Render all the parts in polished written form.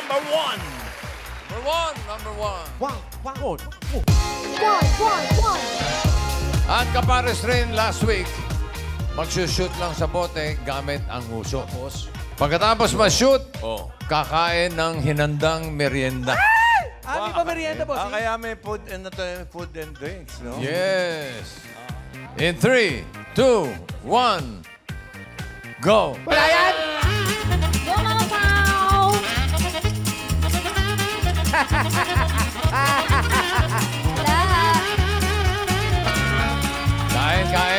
number one. Number one. One. At kapares rin last week, magsushoot lang sa bote gamit ang uso. Pagkatapos ma-shoot, kakain ng hinandang merienda. Di ba merienda, boss? Kaya may food and drinks, no? Yes. In 3, 2, 1, go! Wala yan! Go, mga pao! Wala.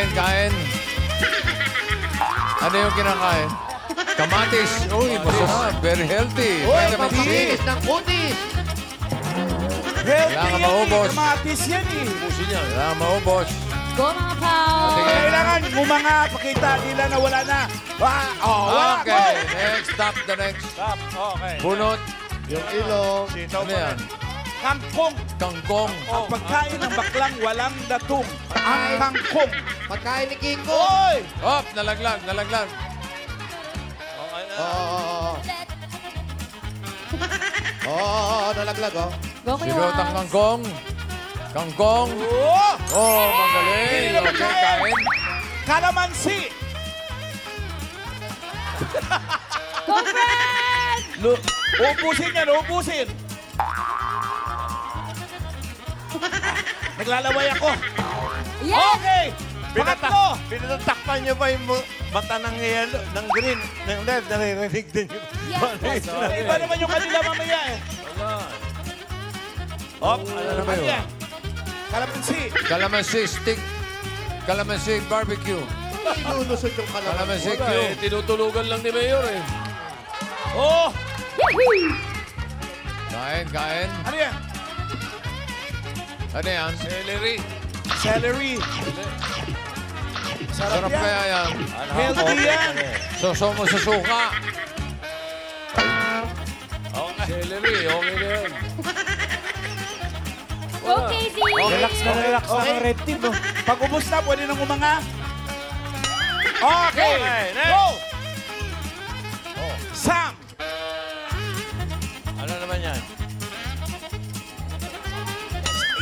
Kain. Ano yung kinakain? Kamatis. Uy, masarap. Very healthy. Vitamin C. Pabilis ng kutis! Kailangan maubos. Kamatis yan eh. Kailangan maubos. Go, mga pao! Kailangan umanga, pakita nila na wala na. Wala. Okay, next. Stop the next. Stop. Okay. Bunot. Yung ilong. Sitaw Ano yan? Kangkong. Kangkong. Ang pagkain ng baklang walang datong. Ang kangkong. Pagkain ni King Kong. Oy! Hop, nalaglag. Okay na. Oo, nalaglag, oh. Go, kuya Sinutang Wals. kangkong. Kangkong. Oh! Oh, magaling. Hindi na Okay, makain. kain. Kalamansi. Go, friend! Ubusin yan, ubusin. Naglalaway ako. Yes! Okay! Pangatlo! Pinatatakpan niyo ba yung mata ng yellow, ng green, ng red, naririnig din yung... Yes, boss. Iba naman yung kanila mamaya eh. Hop, ano na ba Ano yun? yan? Kalamansi. Calamansi stick. Calamansi barbecue. Inulusot yung Calamansi kalamansi. cube. Tinutulugan lang ni Mayor eh. Oh! Kain. Ano yan? Ano yan? Celery. Celery. Sarap Sarap yan. kaya yan. Healthy yan. Soso mo sa suka. Celery, okay na yan. Go, Casey! Relax na ang red team. No? Pag ubos na, pwede nang umanga. Okay! next. Go! Sam! Ano naman yan?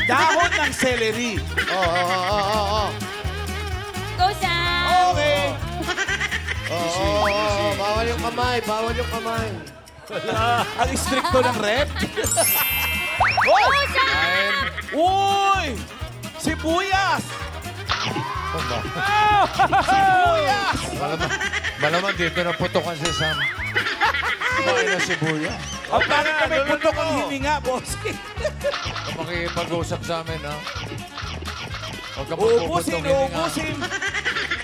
Dahon ng celery. Oo. Go, Sam! Okay. Oo. Bawal yung kamay. Ang istrikto ng rep. Go, Sam! Kain. Uy! Sibuyas! Sibuyas! Malaman dito na putokan si Sam. Kumain na sibuyas. Ang bakit kami putok ang hininga, boss? Kung makikipag-usap sa amin, ha? Huwag ka Uubusin, magpuputong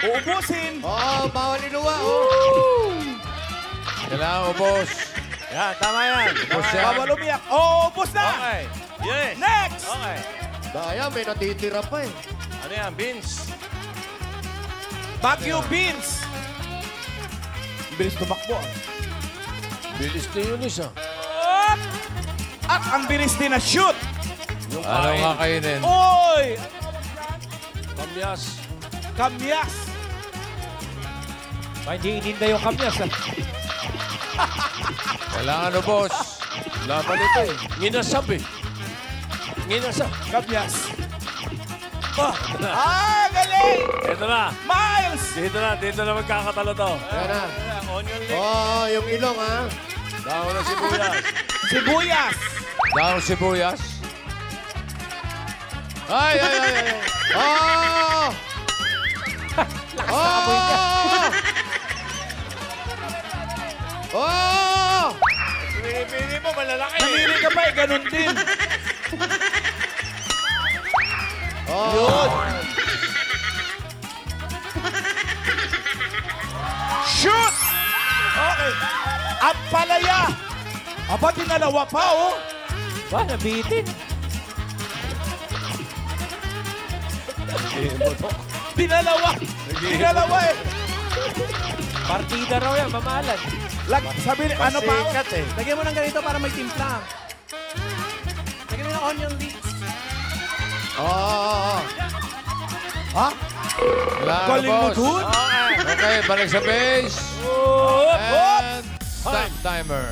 uubusin. Oo, bawal inuwa, oh. Kailangan ubos. Yan, tama yan. Ubos yan. Bawal umiyak. Oh, ubos na! Okay. Yes. Next! Okay. Daya, may natitira pa eh. Ano yan, beans? Baguio beans. Bilis tumakbo. Bilis ni Eunice ah. At ang bilis din na shoot. Yung Ano kain. kakainin? Oy! Kamyas. Kamyas. Hindi ininda yung kamyas, ah. Kailangan ubos. Laban ito eh. Nginasap eh. Nginasap. Kamyas. Galing! Ito na. Miles! Dito na magkakatalo to. Yan na. Onion leg. Oo, yung ilong, ha. Dahon na sibuyas. Sibuyas. Dahon sibuyas. Ay. Oo! Oo! Pinipili mo, malalaki. Namili ka pa eh, ganun din. Yun! Shoot! Okay. Ang palaya. Aba, dinalawa pa, oh. Ba, nabitin. Dinalawa eh. Partida raw yan, mamalan. Sabi ni, ano pa? Sikat eh. Lagyan mo ng ganito para may timpla. Lagyan mo ng onion rings. Oo. Ha? Kailangan Galing mo, ubos. dude. Okay, balik sa base. Hop! And stop timer.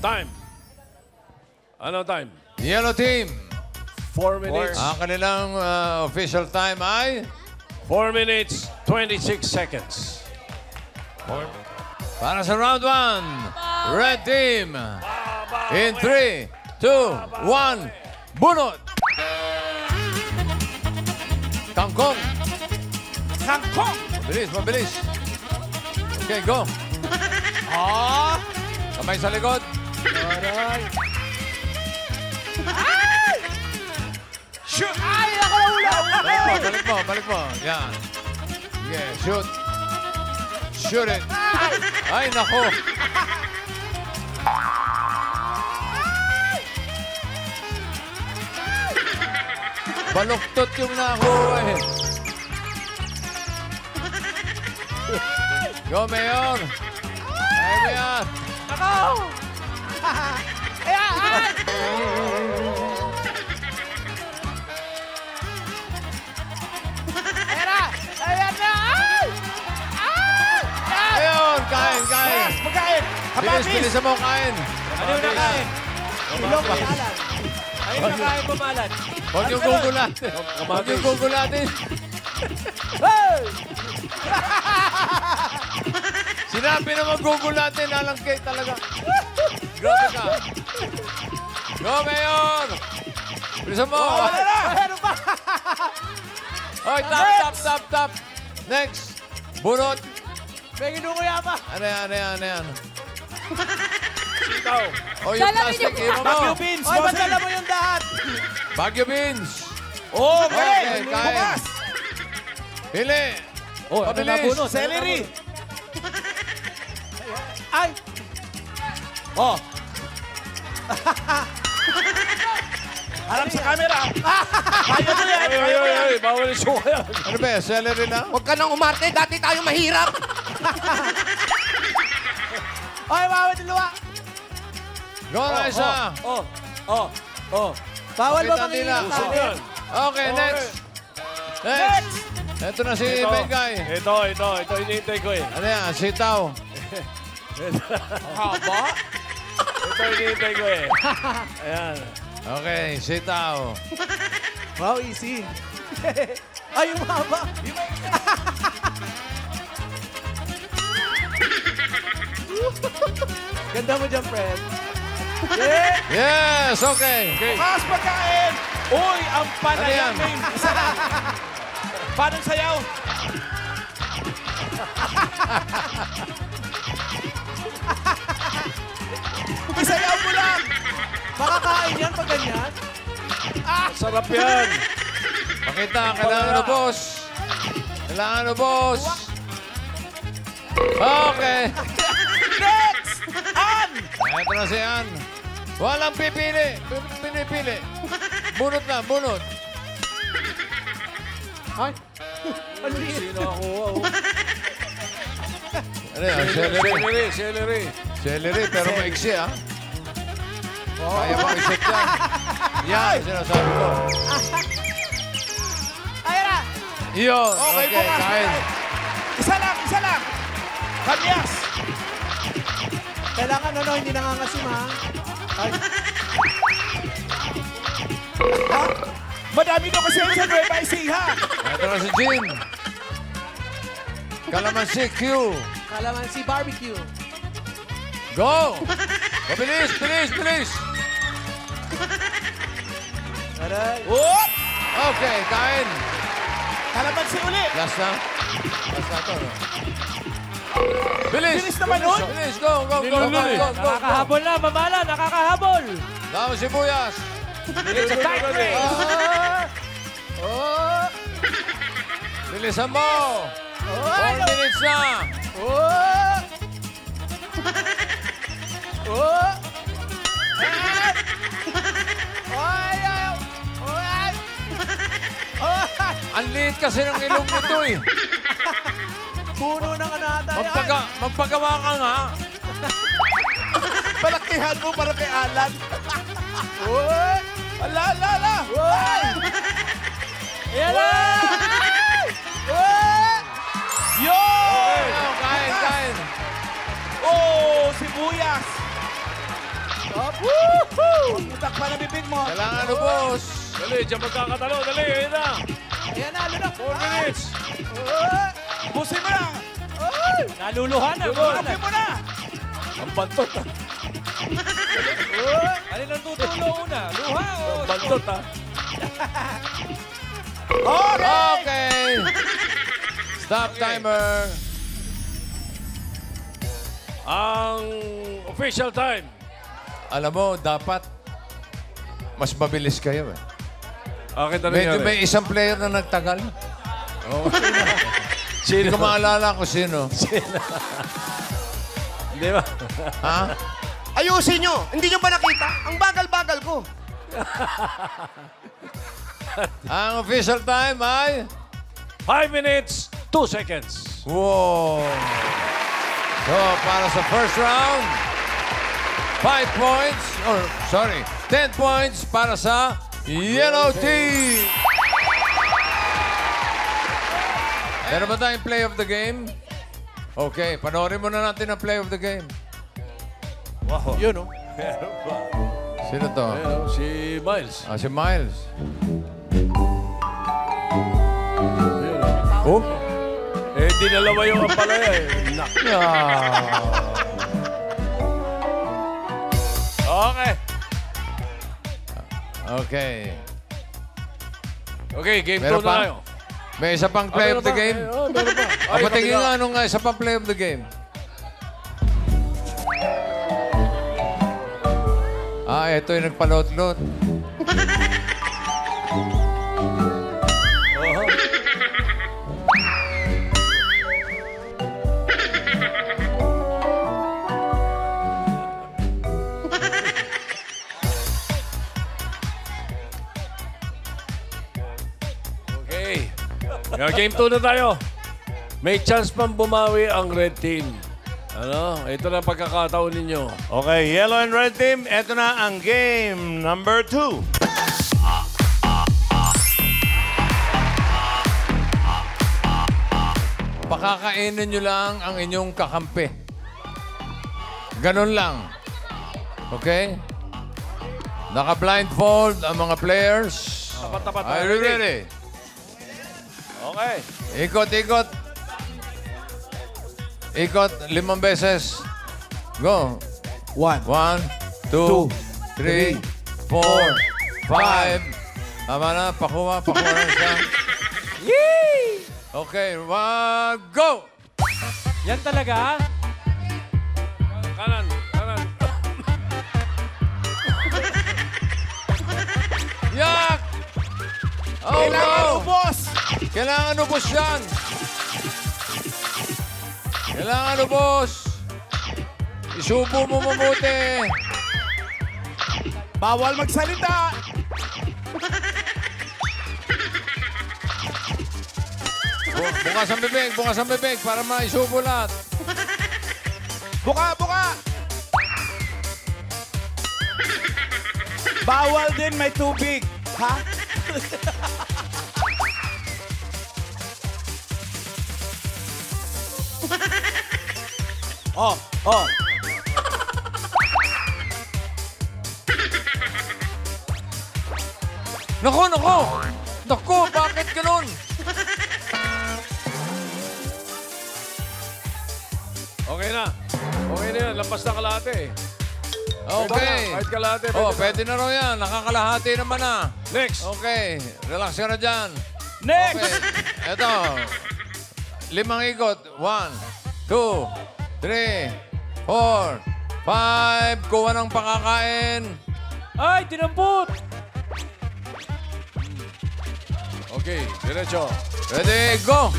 Time. Ano time? Yellow team. 4 minutes. Ang kanilang official time ay 4 minutes, 26 seconds. para sa round 1. Red team. In 3, 2, 1. Bunot. Kangkong. Kangkong! Mabilis, mabilis. Okay, go. Kamay sa likod. Shoot! Ay, ako na ulo! Balik mo. Yan. Okay, shoot. Shoot it. Ay, nako. Baluktot yung nakuha eh. Go, Mayor. Kaya mo yan. Ako! Ayan! Ay! Ayan na! Ayan na! Ay! Ay! Ay! Ayun, kain. Magkain! Hababis! Bilisan mo, kain. Ano yung nakain? Ilong pamalat. Ano yung nakain pamalat? Huwag yung gugulatin. Huwag yung gugulatin. Hey! Sinabi na magugulatin, nalangkay talaga. Grabe ka. Go, Mayor! Bilisan mo. Meron pa! Hoy, tap. Next. Bunot. May ginukuya pa! Ano yan? Sitaw. O, yung Dalamin plastic, yung- imo mo. Bagyo beans! Oy, ba't bossing! dala mo yung dahat? Bagyo beans. Okay! Okay, kain. Bukas! Pili. Oh, ano Mabilis. nabunot? Celery! Ay! Oh! Harap sa camera! Kaya mo yan! Kaya mo yan! Ay, bawal yung suka yan. Ano ba, celery na? Huwag ka nang umarte, dati tayo mahirap! Oy, bawal luwa! Go na isa. Bawal ba Kita nila. manghihirap Puso tayo? yan. Okay, next. Ito na si Bengay. Ito, hinihintay ko eh. Ano yan, sitaw. Haba? Ito, hinihintay ko eh. Ayan. Okay, sitaw. Wow, easy. Ay, yung mahaba. Ganda mo dyan, Fred. Yeah! Yes, okay. Bukas pagkain! Uy, ang Ano panayang yan? name! Isa lang! Paano sayaw? Isayaw mo lang! Makakain yan pag ganyan. Sarap yan. Pakita, kailangan ubos. Okay. Next! An! Ito na si Ann. Walang pipili. Pinipili. Bunot na, bunot. Ay! Ano yun? Sino ako? Ano yan, celery. Celery. Celery, pero maiksi ah. Kaya mo isip yan. Yan, sinasabi ko. Ayan na! Yun, Okay, okay, bukas. kain. Isa lang! Kamyas! Kailangan hindi nangangasim ha. Ay, Ha? Madami daw kasi sa Nueva Ecija! Ito na si Jean. Kalamansi Q. kalamansi barbecue. Go! Bilis! Aray. Oh! Okay, kain. Kalamansi uli! Last na to. Bilis! Bilis naman nun. Bilis, go. Nakakahabol na, mamala, nakakahabol. Daw sibuyas. It's a tight race. Bilisan mo. 4 minutes na. Ang liit kasi ng ilong nito eh. Puno ng ano ata. Magpagawa ka nga. Palakihan mo para kay Alan. Uy! Ala! Uy! Ayan na! Uy! Yo! Kain. Oh, sibuyas! Putak pa na bibig mo. Kailangan ubos. Dali, dyan magkakatalo. Dali, ayun na. Ayan na, lunak. 4 minutes. Busin mo na. Naluluhan na. Busin mo na. Ang bantot, ha? Alin ang tutulo una? Luha o... Ang bantot, ha? Okay. Stop timer. Ang official time. Alam mo, dapat mas mabilis kayo eh. Akin na Medyo nangyari. may isang player na nagtagal. Oh. Hindi ko maalala kung sino. Hindi ba? Ha? Ayusin nyo! Hindi nyo ba nakita? Ang bagal-bagal ko. Ang official time ay... 5 minutes, 2 seconds. Wow! So, para sa first round, 5 points, or sorry, 10 points para sa Yellow Team. Meron ba tayong play of the game? Okay, panoorin muna natin ang play of the game. Wow. Yun, oh. Sino to? Ayun, oh, si Miles. Ah, si Miles. Ayun, oh. Oh? Eh, dinalawa yung ampalaya, eh. Nak. Okay. Okay. Okay, game 2 Meron na pa? tayo. May isa pang play Meron of the pa? game? Oh, meron pa. Ay, Patingin kabila. nga nung isa pang play of the game. Ah, ito yung nagpalot-lot. Okay. Game 2 na tayo. May chance pang bumawi ang red team. Ano? Ito na ang pagkakataon ninyo. Okay, yellow and red team, eto na ang game number 2. Pakakainin nyo lang ang inyong kakampi. Ganun lang. Okay? Naka-blindfold ang mga players. Tapat-tapat. Are you ready? Okay. Ikot, ikot. Ikot, 5 beses. Go. 1, 1, 2, 3, 4, 5. Tama na, pakuha na siya. Okay, 1, go! Yan talaga? Kanan, kanan. Yak! Oh, Kailangan no! ubos. Kailangan ubos yan! Kailangan ubos! Isubo mo mabuti! Bawal magsalita. Bukas ang bibig para maisubo lahat. Buka, buka. Bawal din may tubig. Ha? Oh, oh. Naku, naku! Naku, bakit ganun? Okay na. Okay na yan. Lampas na kalahati. Okay. Kahit kalahati. Oh, pwede na raw yan. Nakakalahati naman na. Next. Okay, relax ka na dyan. Next. Okay, eto. 5 ikot. 1, 2, 3, 4, 5. Kuha ng pakakain. Ay, dinampot! Okay, diretso. Ready, go!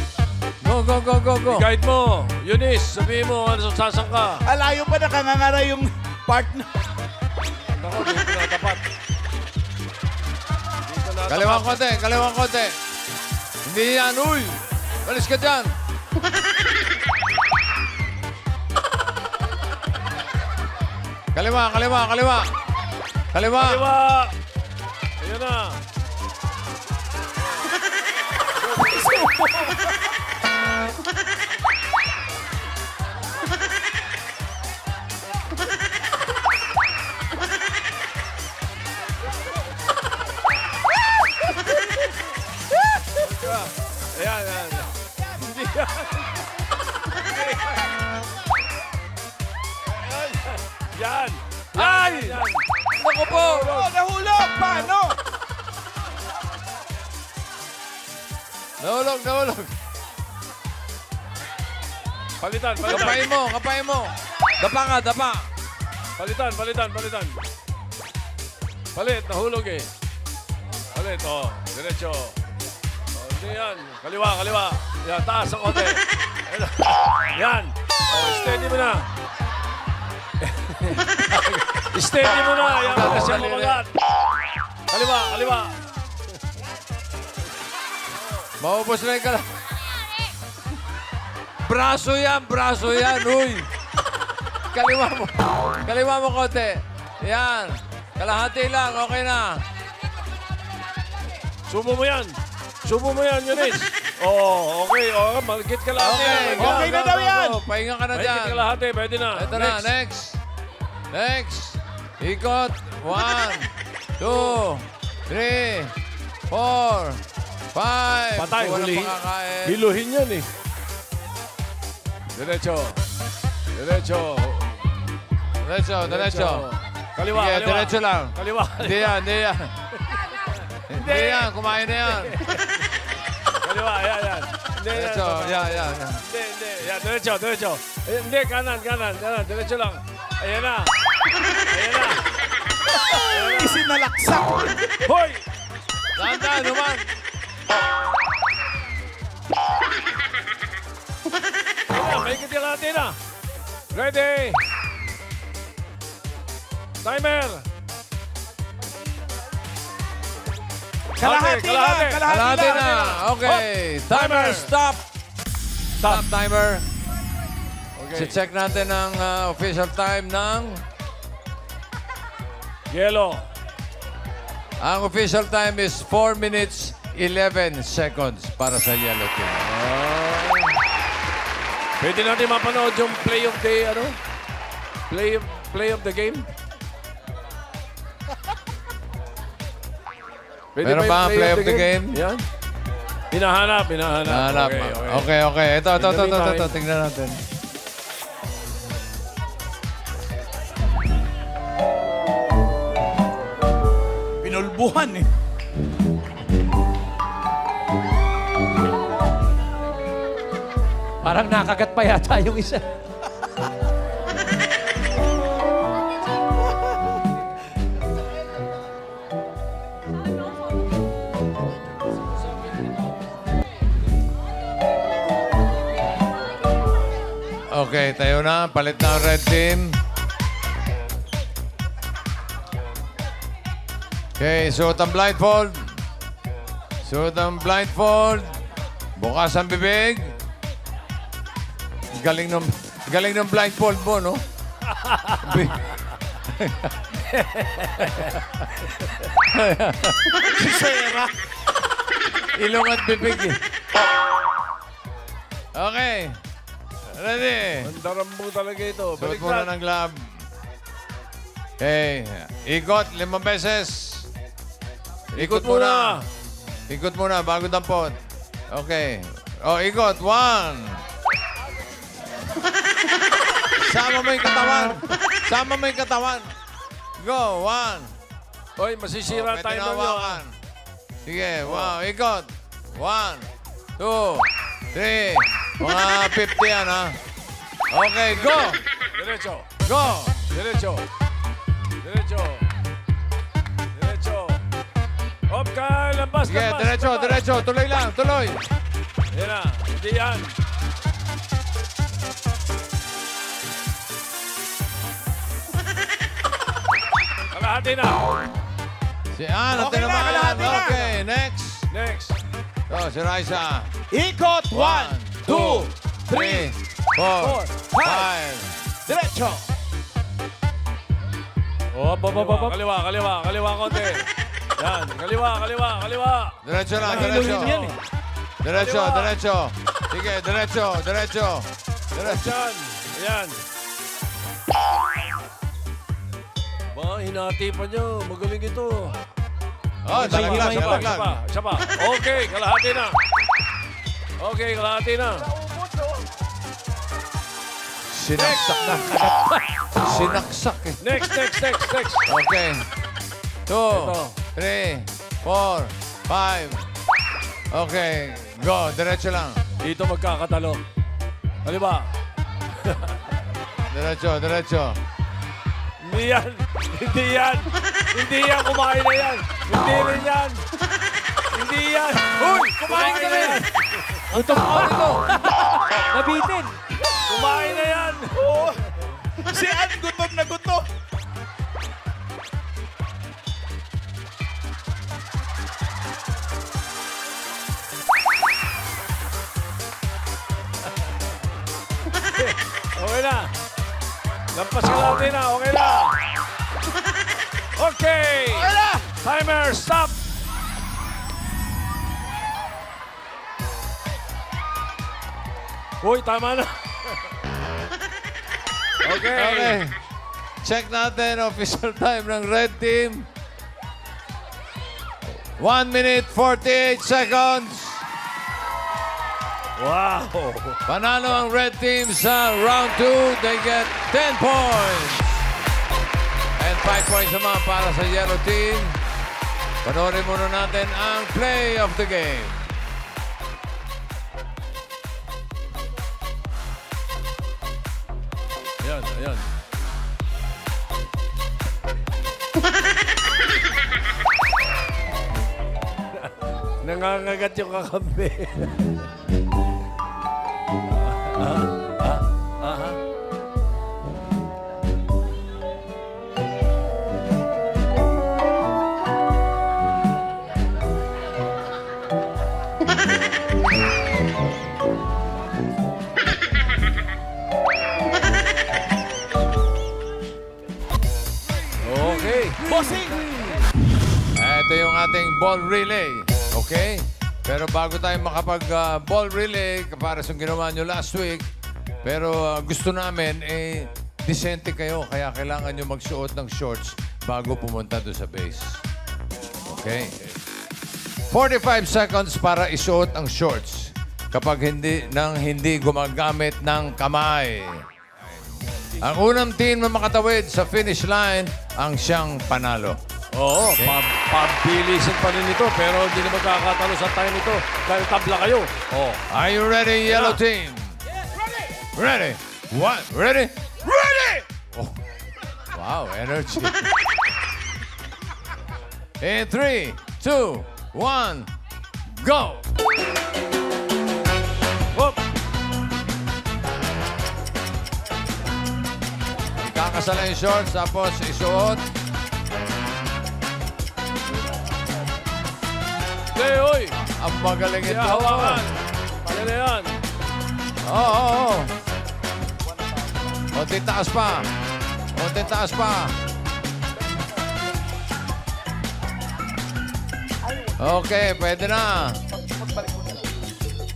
Go, go, go, go, go. Guide mo. Eunice, sabihin mo ano sasang ka. Alayo pa nakangangara yung partner. Ako, dito na tapat. Dito na Kaliwang tapat. konti, kaliwang konti. Hindi yan, uy! Balis ka dyan. Kaliwa, kaliwa, kaliwa. Kaliwa. Kaliwa. Ayan na. Yan. Ay! Yan. Naku po! Oh, nahulog! Paano? Nahulog, nahulog. Palitan, palitan. Kapain mo, kapain mo. Dapa ka, dapa. Palitan, palitan, palitan. Palit, nahulog eh. Palit, oh. Diretso. Oh, hindi yan. Kaliwa, kaliwa. Yan, taas ang konti. Yan. Oh, steady mo na. Steady mo na. Yan, kasi ang mabagat. Kaliwa, kaliwa. Maubos na yung braso yan, uy. Kaliwa mo konti. Yan. Kalahati lang, okay na. Subo mo yan. Subo mo yan, Yunis. Oh, okay. Oh, malgit ka lahat. Okay na daw yan. Pahinga ka na dyan. Malgit ka lahat eh. Pwede na. Ito na, next. Next. Ikot. 1, 2, 3, 4, 5. Patay, Walang hulihin. pakakain. Hiluhin yan eh. Diretso. Diretso. Diretso, diretso. Kaliwa, Sige, kaliwa. diretso lang. Kaliwa. Hindi yan, hindi yan. Hindi yan, kumain na yan. Kaliwa, yan, yan. Hindi, yan. Diretso, yan, yan. Hindi, hindi. Yan, diretso, diretso. Eh, hindi, kanan, kanan, kanan. Diretso lang. Ayan na. Ayan na. Isinalaksak. Hoy! Dahan-dahan naman. Ayan, may kitil natin na. Ready? Timer. Kalahati na. kalahati. Kalahati na. Okay. Timer, stop. Stop timer. Okay. Si-check natin ang official time ng... Yellow. Ang official time is 4 minutes 11 seconds para sa yellow team. Pwede natin mapanood yung play of the, ano? Play of the game? Pwede Meron yung ba ang play of the game? Yan. Hinahanap, hinahanap. Nahanap. Okay. Okay. Ito. In the meantime- Tingnan natin. Pinulbuhan eh. Parang nakagat pa yata yung isa. Okay, tayo na. Palit na ang red team. Okay, suot ang blindfold. Suot ang blindfold. Bukas ang bibig. Galing ng blindfold mo, no? Sera. Ilong at bibig. Eh. Okay. Ready? Ang darambong talaga ito. Suot muna ng glove. Okay. Ikot 5 beses. Ikot muna. Ikot muna bago dampot. Okay. Oh, ikot. 1. Sama mo yung katawan. Sama mo yung katawan. Go. 1. Hoy, masisira Pwede tayo na nyo. hawakan. Sige. Wow. Ikot. 1, 2, 3. Mga 50 yan, ha? Okay. Go. Diretso. Go. Diretso. Diretso. Diretso. Hop ka, lampas, Sige. lampas. Diretso. lampas. Diretso. Tuloy lang. Tuloy. Yan na. Hindi yan. Kalahati na. Si Ann. Okay na, kalahati na. Okay. Next. Next. So, si Raisa. Ikot. 1, 2, 3, 4, 5. Diretso. Hop, hop, hop, hop. Kaliwa, kaliwa, kaliwa konti. Yan. Kaliwa, kaliwa, kaliwa. Diretso lang. Mahiluhin Diretso. yan eh. Diretso. Kaliwa. Diretso. Sige. Diretso. Diretso. Diretso. Yan. Yan. Ba, hinati pa nyo. Magaling ito. Oh, dalag lang. Isa pa, Dalag isa lang. pa, isa pa. Okay, kalahati na. Okay, kalahati na. Sinaksak na. Sinaksak eh. Next. Okay. 2, Ito. 3, 4, 5. Okay. Go. Diretso lang. Dito magkakatalo. Kaliwa. Diretso. Hindi yan. Kumain na yan. Hindi rin yan. Hindi yan. Uy! Kumain ka na yan. Gutom ako ito. Nabitin. Kumain na yan. Si Ann gutom na gutom. Okay na. Lampas ka natin na. Okay na. Okay. Timer, stop. Uy, tama na. Okay. Okay. Check natin official time ng red team. 1 minute 48 seconds. Wow. Panalo ang red team sa round 2. They get 10 points. And 5 points naman para sa yellow team. Panoorin muna natin ang play of the game. Ayan. Nangangagat yung kakampi. Okay. Bossing. Ito yung ating ball relay. Okay? Pero bago tayo makapag-ball relay, para sa ginawa nyo last week, pero gusto namin, disente kayo. Kaya kailangan nyo magsuot ng shorts bago pumunta doon sa base. Okay? 45 seconds para isuot ang shorts kapag hindi gumagamit ng kamay. Ang unang team na makatawid sa finish line ang siyang panalo. Oo, Okay. pabilisin pa rin ito, pero hindi na magkakatalo sa time ito dahil tabla kayo. Oh. Are you ready, yellow team? Ready? What? Ready? Ready! Oh. Wow, energy. In 3, 2, 1, go! Hop! Kakasala yung shorts, tapos isuot. Play, oy! Ang magaling ito. Hawakan. Pala na yan. Oo. Unti taas pa. Okay, pwede na.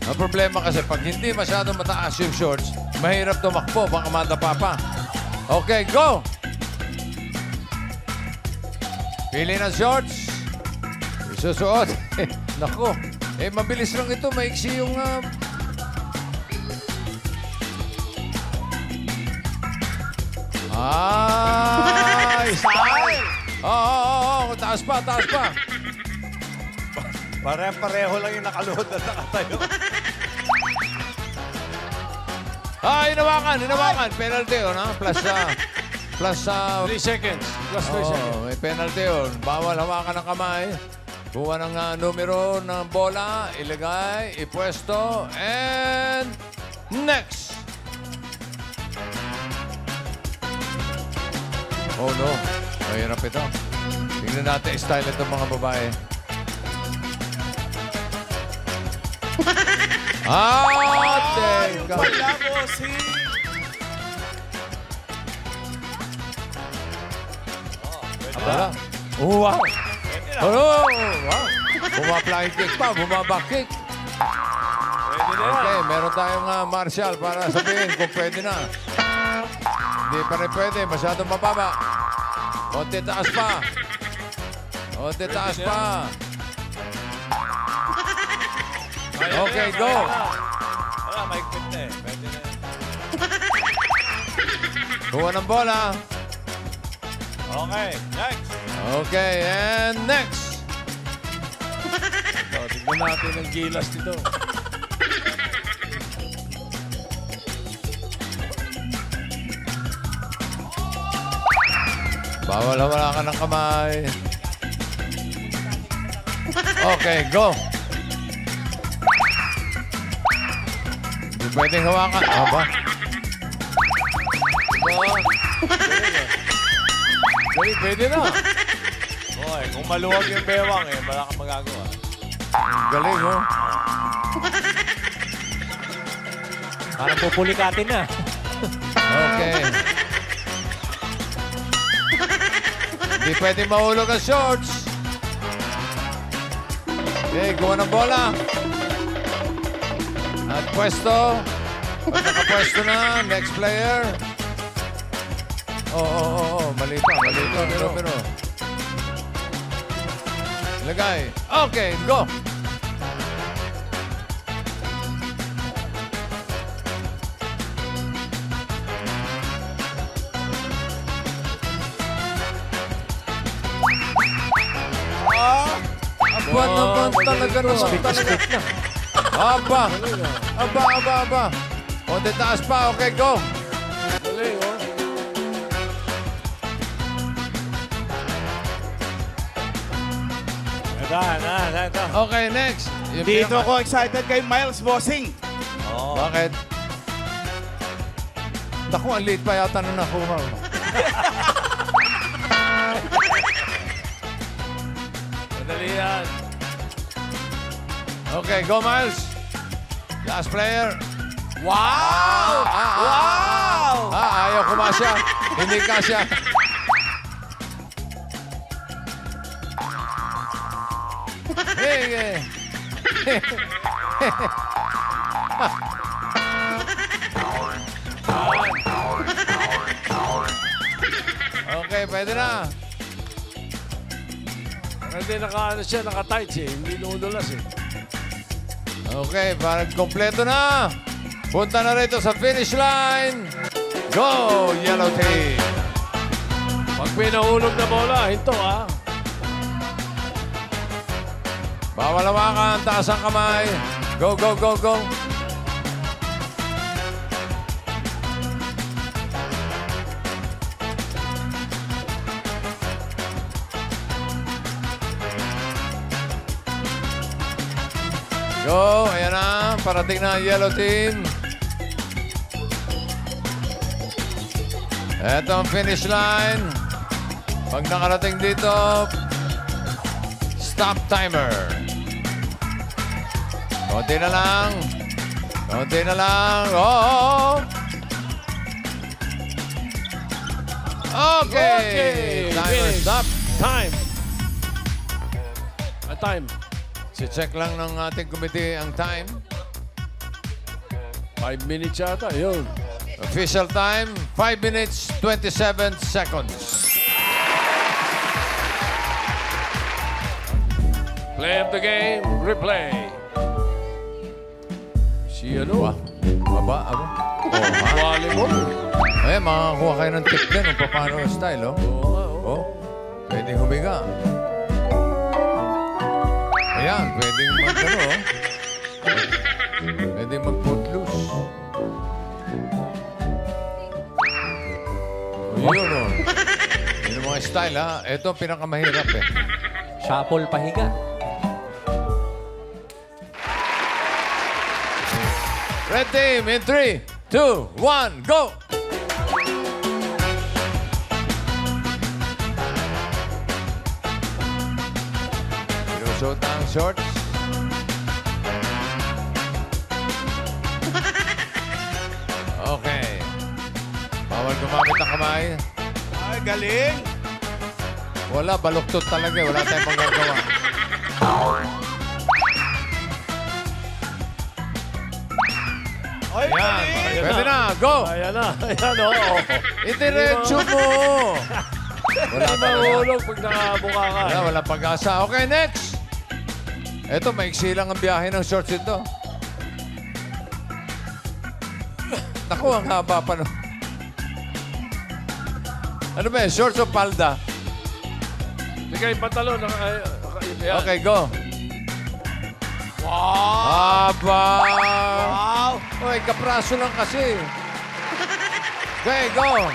Ang problema kasi pag hindi masyadong mataas yung shorts, mahirap tumakbo, baka madapa pa. Okay, go! Pili ng shorts. Isusuot. Naku, mabilis lang ito. Maiksi yung... Style! Oo. Taas pa. Pare-pareho lang yung nakaluhod at nakatayo. Hinawakan. Penalty yun, ha? Plus 3 seconds. Plus 3 seconds. may penalty yun. Bawal hawakan ng kamay. Kuha ng numero ng bola, ilagay, ipwesto, and next! Oh no, mahirap ito. Tingnan natin style itong mga babae. Teka. Wala, bossing. Aba. Oh, wow. Oh, wow. Buma-flying kick pa, buma-back kick. Pwede na yan. Okay, meron tayong martial para sabihin kung pwede na. Hindi pa rin pwede, masyadong mababa. Konti taas pa. Okay, go. Wala, maikpit na eh. Pwede na. Kuha ng bola. Okay, next. Okay, and next. So, tignan natin ang gilas nito. Bawal wala ka ng kamay. Okay, go. Hindi pwedeng hawakan. Aba. Dali, pwede na. Okay, kung maluwag yung bewang wala kang magagawa. Galing, oh. Parang pupulikatin na. Okay. Hindi pwedeng mahulog ang shorts. Okay, gawa ng bola. At pwesto. Pag nakapwesto na, next player. Oo. Mali pa. Pero. Lagay. Okay, go. Aba naman talaga naman talaga. Aba. O, taas pa. Okay, go. Dali, oh. Ito. Okay, next. Yung Dito pinaka- ako excited kay Miles Bossing. Bakit? Naku, ang liit pa yata na nakuha. Madali yan. Okay, go Miles. Last player. Wow! Ayaw kumasya. Hindi kasya. Hey. Okay, pwede na. Hindi naka-tights eh. Hindi nudulas eh. Okay, parang kompleto na. Punta na rito sa finish line. Go, Yellow Team. Pag pinahulog na bola, hinto ah. Bawal hawakan, taas ang kamay. Go. Go, ayan na. Parating na ang Yellow Team. Ito ang finish line. Pag nakarating dito, stop timer. Konti na lang. Oh! Okay. Timer finish. stop. Time. Time. Si-check lang ng ating committee ang time. 5 minutes yata. Yun. Official time, 5 minutes, 27 seconds. Play of the game. Replay. Si ano? Aba. Volleyball. Eh, makakuha kayo ng tip din kung paano ang style, oh. Oh, pwedeng humiga. Ayan, pwedeng mag-ano, oh. Pwedeng mag-footloose. Oh, yun, oh. Yun ang mga style, ha. Ito ang pinakamahirap, eh. Shuffle pahiga. Red team in 3, 2, 1, go! Pinusot ang shorts. Okay. Bawal gumamit ng kamay. Ay, galing. Wala, baluktot talaga. Wala tayong magagawa. Ay, Yan. galing. Pwede na. Go! Ayan na. Ayan, oo. Itiretso mo! Wala Hindi talaga. mahulog pag nakabuka ka. Wala pag-asa. Okay, next! Ito, maiksi lang ang biyahe ng shorts ito. Naku, ang haba pa no. Ano ba yun? Shorts o palda? Bigay pantalon. Yan. Okay, go. Wow! Aba! Wow! Uy, kapraso lang kasi. Okay, go.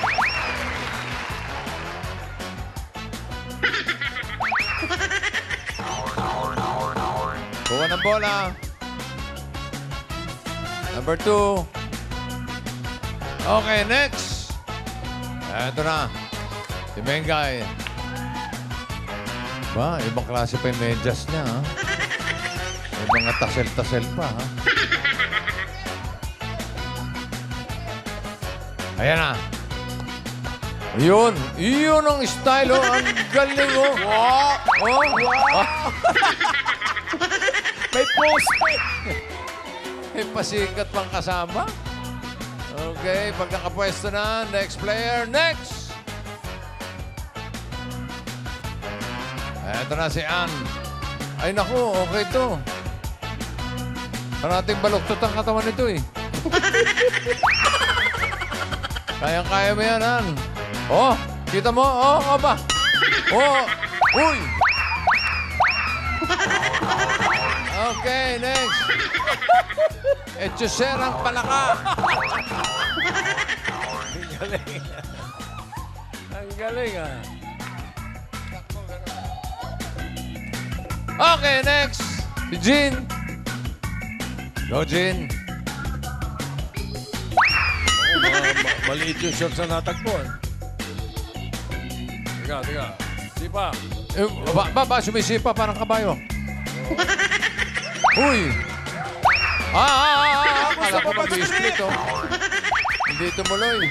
Kuha ng bola. Number 2. Okay, next. Eto na. Si Mengay. Ba, ibang klase pa yung medyas niya, ha? May mga tasel-tasel pa, ha? Ayan na. Yun. Yun ang style, oh. Ang galing, oh. Wow! Oh. Wow. May post pa. May pasikat pang kasama. Okay, pag nakapwesto na, next player, next! Eto na si Ann. Ay, naku, okay to. Parating baluktot ang katawan nito, eh. Kayang-kaya mo yan, Ann. Oh, kita mo? Oh, aba. Oh, uy. Okay, next. Etchuserang palaka. Ang galing. Ang galing, ah. Okay, next. Si Jean. Go, Jean. Maliit yung shorts na natagpuan. Tiga. Sipa. Ba, sumisipa parang kabayo. Uy! Akala ko mag-split, oh. Hindi tumuloy.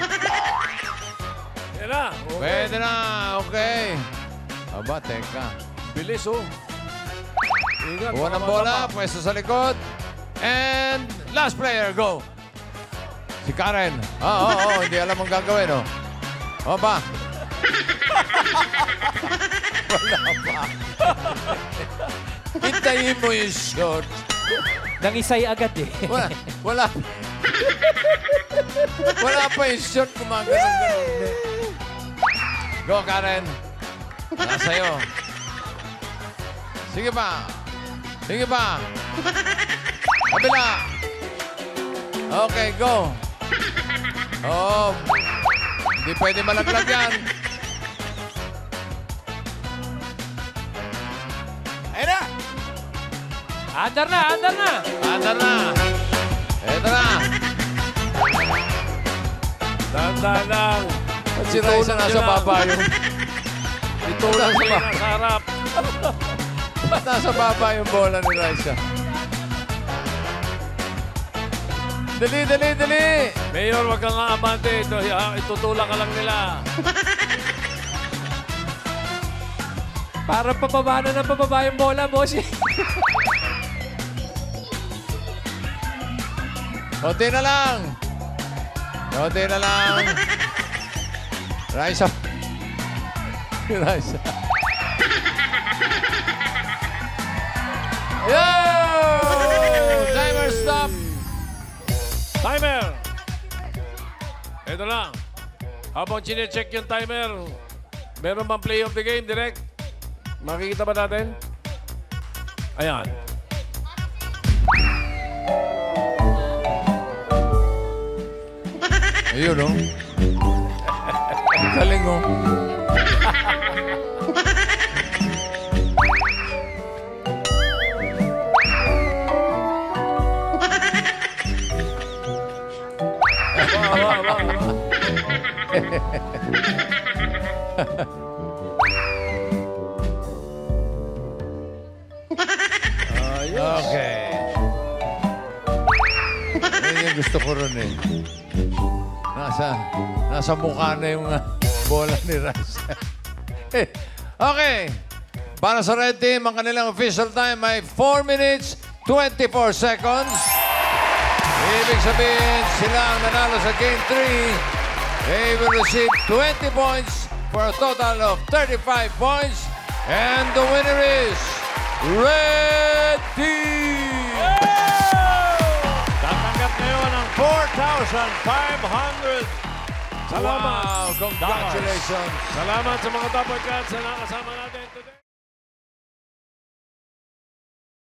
Yan na. Okay. Pwede na, okay. Aba, teka. Bilis, oh. Ingat. Kuha ng bola, pwesto sa likod. And last player, go. Si Karen. Hindi alam ang gagawin, oh. Aba. Wala pa. Hintayin mo yung shot. Nangisay agad eh. Wala. Wala pa yung shot. Gumagano'n. Go, Karen. Nasa'yo. Sige pa. Sige pa. Kabila. Okay, go. Oh. Hindi pwede malaglag yan. Ayun na! Andar na! Andar na. Eto na. Dahan-dahan lang. At si Raisa nasa baba yung... Ito lang sa harap. Ba't nasa baba yung bola ni Raisa? Dali! Mayor, wag kang aamante. Itutulak ka lang nila. Parang papaba na ng papaba yung bola, boss. Konti na lang. Raisa. Yo! Timer stop. Timer! Ito lang. Habang chinecheck yung timer, meron bang play of the game, direct? Makikita ba natin? Ayan. Ayun, oh. Galing, oh. Okay. Yan yung gusto ko ron, eh. Nasa mukha na yung bola ni Rice. Okay. Para sa red team, ang kanilang official time ay 4 minutes, 24 seconds. Ibig sabihin, sila ang nanalo sa Game 3. They will receive 20 points for a total of 35 points. And the winner is Red Team! Tatanggap ngayon ng 4,500 Salamat. Wow, congratulations. Salamat sa mga Dapper Cats na nakasama natin.